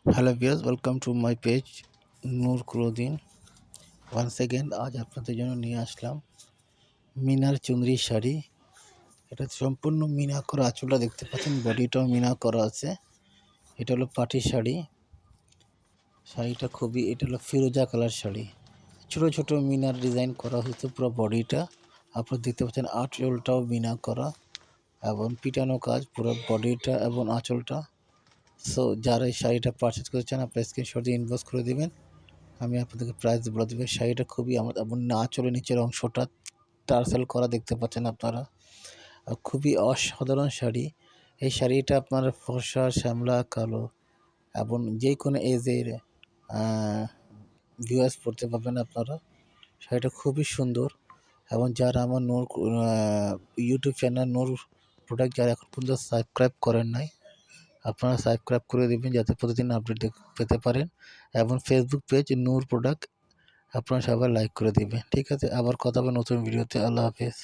Hello viewers, welcome to my page Noor clothing. Once again আজ আপনাদের জন্য নিয়ে আসলাম মিনার চুনরি শাড়ি। এটা সম্পূর্ণ মিনা করা, আঁচলটা দেখতে পাচ্ছেন, বডিটাও মিনা করা আছে। এটা হলো পাটি শাড়ি। শাড়িটা এটা হলো ফিরোজা কালার শাড়ি। ছোট ছোট মিনার ডিজাইন করা হয়েছে পুরো বডিটা। আপনারা দেখতে পাচ্ছেন আঁচলটাও মিনা করা এবং পিটানো কাজ পুরো বডিটা এবং আঁচলটা। সো যারা এই শাড়িটা পারচেজ করছেন আপনারা স্ক্রিনশট দিয়ে ইনবক্স করে দেবেন। আমি আপনাদেরকে প্রাইস বলে দেবো। শাড়িটা খুবই এবং আঁচলের নিচের অংশটা টার্সেল করা দেখতে পাচ্ছেন আপনারা। খুবই অসাধারণ শাড়ি। এই শাড়িটা আপনার ফর্সা, শ্যামলা, কালো এবং যে কোনো এজের ভিউয়ার্স পড়তে পারবেন আপনারা। শাড়িটা খুবই সুন্দর এবং যারা আমার নূর ইউটিউব চ্যানেল নূর প্রোডাক্ট যারা এখন পর্যন্ত সাবস্ক্রাইব করেন নাই, আপনারা সাবস্ক্রাইব করে দেবেন যাতে প্রতিদিন আপডেট পেতে পারেন। এবং ফেসবুক পেজ নূর প্রোডাক্ট আপনারা সবাই লাইক করে দিবেন। ঠিক আছে, আবার কথা হবে নতুন ভিডিওতে। আল্লাহ হাফেজ।